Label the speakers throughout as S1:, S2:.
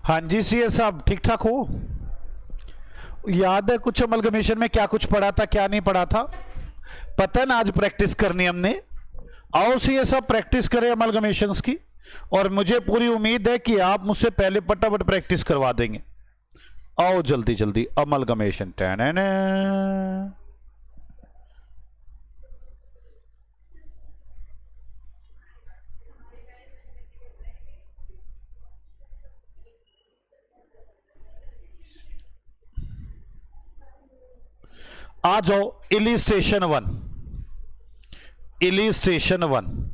S1: हाँ जी सीए साहब, ठीक ठाक हो? याद है कुछ अमलगमेशन में क्या कुछ पढ़ा था क्या नहीं पढ़ा था? पता है ना, आज प्रैक्टिस करनी हमने। आओ सीए साहब प्रैक्टिस करें अमलगमेशंस की, और मुझे पूरी उम्मीद है कि आप मुझसे पहले फटाफट प्रैक्टिस करवा देंगे। आओ जल्दी जल्दी अमलगमेशन। आ जाओ इलिस्ट्रेशन वन। इलिस्ट्रेशन वन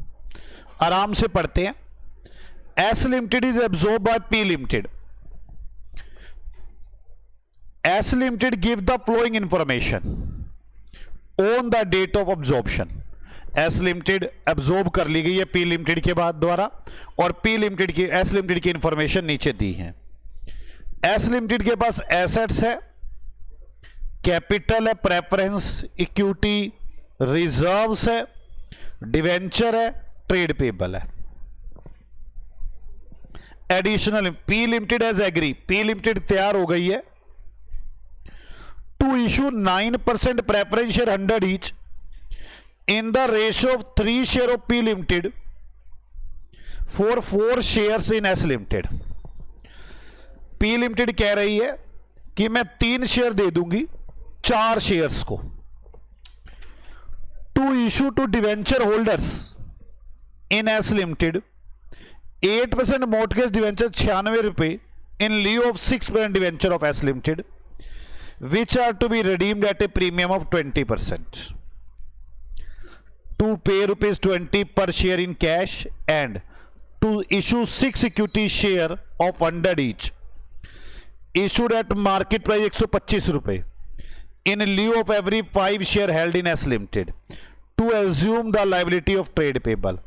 S1: आराम से पढ़ते हैं। S limited is absorb by P limited. S limited give the flowing information on the date of absorption. S limited absorb कर ली गई है पी लिमिटेड के बाद द्वारा, और पी लिमिटेड की एस लिमिटेड की इंफॉर्मेशन नीचे दी है। एस लिमिटेड के पास एसेट्स है, कैपिटल है, प्रेफरेंस, इक्विटी, रिजर्व्स है, डिवेंचर है, ट्रेड पेबल है। Additional P limited as agree, P limited तैयार हो गई है to issue 9% preference share 100 each in the ratio of 3 share of P limited for 4 shares in S limited. P limited कह रही है कि मैं 3 शेयर दे दूंगी 4 शेयर्स को, to issue to debenture holders in S limited 8% mortgage debenture 96 रुपए in lieu of 6% debenture of S limited which are to be redeemed at a premium of 20%, to pay ₹20 per share in cash and to issue 6 equity share of 100 each issued at market price 125 रुपए in lieu of every 5 share held in S Limited to assume the liability of trade payable।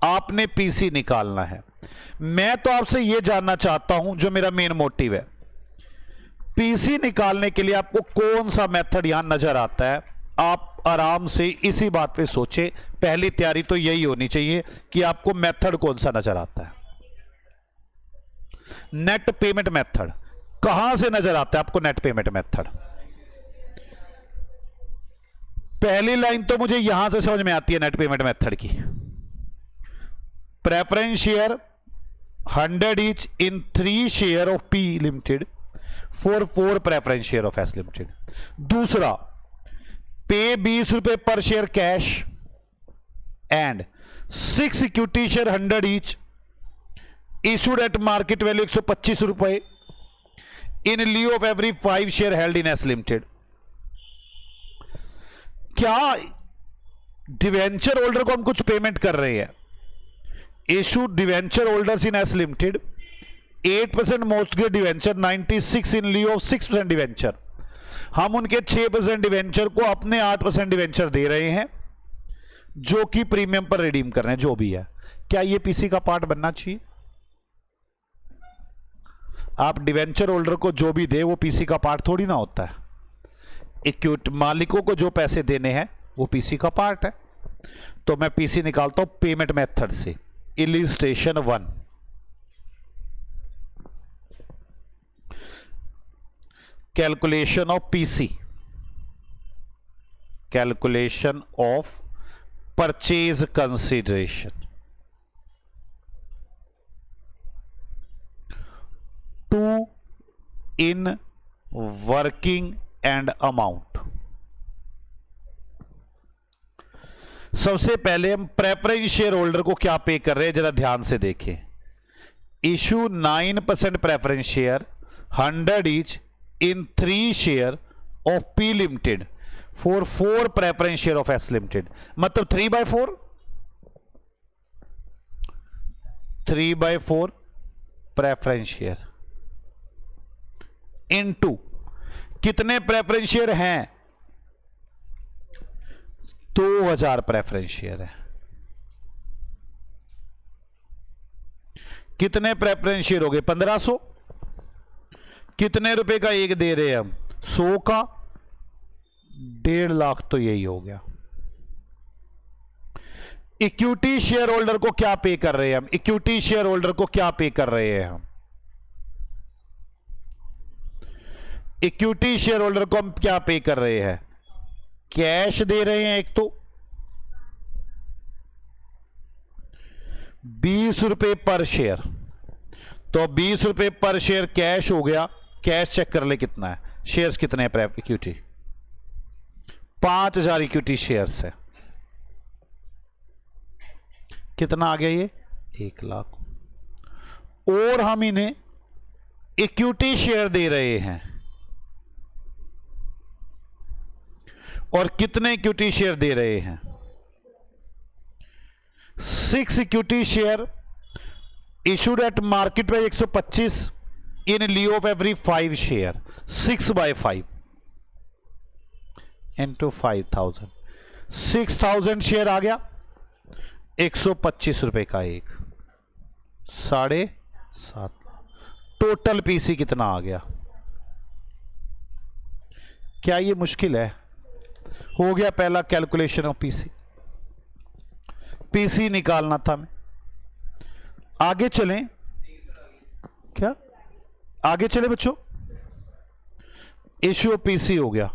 S1: आपने PC निकालना है। मैं तो आपसे यह जानना चाहता हूं, जो मेरा मेन मोटिव है, पीसी निकालने के लिए आपको कौन सा मेथड यहां नजर आता है? आप आराम से इसी बात पे सोचे। पहली तैयारी तो यही होनी चाहिए कि आपको मेथड कौन सा नजर आता है। नेट पेमेंट मेथड कहां से नजर आता है आपको? नेट पेमेंट मेथड पहली लाइन तो मुझे यहां से समझ में आती है नेट पेमेंट मेथड की। Preference share 100 each in 3 share of P limited for 4 preference share of S limited. दूसरा, पे 20 रुपए per share cash and 6 equity share 100 each issued at market value 125 रुपए in lieu of every 5 share held in S limited. क्या debenture holder को हम कुछ payment कर रहे हैं? Issue debenture holders in S limited 8% mortgage debenture 96 in lieu of 6% debenture. हम उनके 6% डिवेंचर को अपने 8% डिवेंचर दे रहे हैं, जो कि प्रीमियम पर रिडीम कर रहे हैं, जो भी है। क्या यह पीसी का पार्ट बनना चाहिए? आप डिवेंचर होल्डर को जो भी दे वो पीसी का पार्ट थोड़ी ना होता है। इक्विटी मालिकों को जो पैसे देने हैं वो पीसी का पार्ट है। तो मैं पीसी निकालता हूं पेमेंट मेथड से। Illustration 1, calculation of PC, calculation of purchase consideration. Two in working and amount. सबसे पहले हम प्रेफरेंस शेयर होल्डर को क्या पे कर रहे हैं जरा ध्यान से देखें। Issue 9% preference share 100 each in 3 share of P Limited for 4 preference share of S Limited। मतलब 3/4 प्रेफरेंस शेयर इनटू कितने प्रेफरेंस शेयर हैं? 2000 प्रेफरेंस शेयर है। कितने प्रेफरेंस शेयर हो गए? 1500। कितने रुपए का एक दे रहे हैं हम? 100 का। 1.5 लाख तो यही हो गया। इक्विटी शेयर होल्डर को क्या पे कर रहे हैं हम? इक्विटी शेयर होल्डर को क्या पे कर रहे हैं हम? इक्विटी शेयर होल्डर को हम क्या पे कर रहे हैं? कैश दे रहे हैं। एक तो 20 रुपए पर शेयर, तो 20 रुपए पर शेयर कैश हो गया। कैश चेक कर ले कितना है, शेयर्स कितने हैं प्रेफ इक्विटी, 5000 इक्विटी शेयर्स है। कितना आ गया ये? 1 लाख। और हम इन्हें इक्विटी शेयर दे रहे हैं, और कितने इक्विटी शेयर दे रहे हैं? 6 equity share issued at market price 125 in lieu of every 5 share, 6/5 into 5000, 6000 share आ गया। 125 रुपए का एक, 7.5 टोटल पीसी कितना आ गया? क्या ये मुश्किल है? हो गया पहला कैलकुलेशन ऑफ पीसी। पीसी निकालना था मैं। आगे चलें क्या? आगे चले बच्चों। इश्यू पीसी हो गया।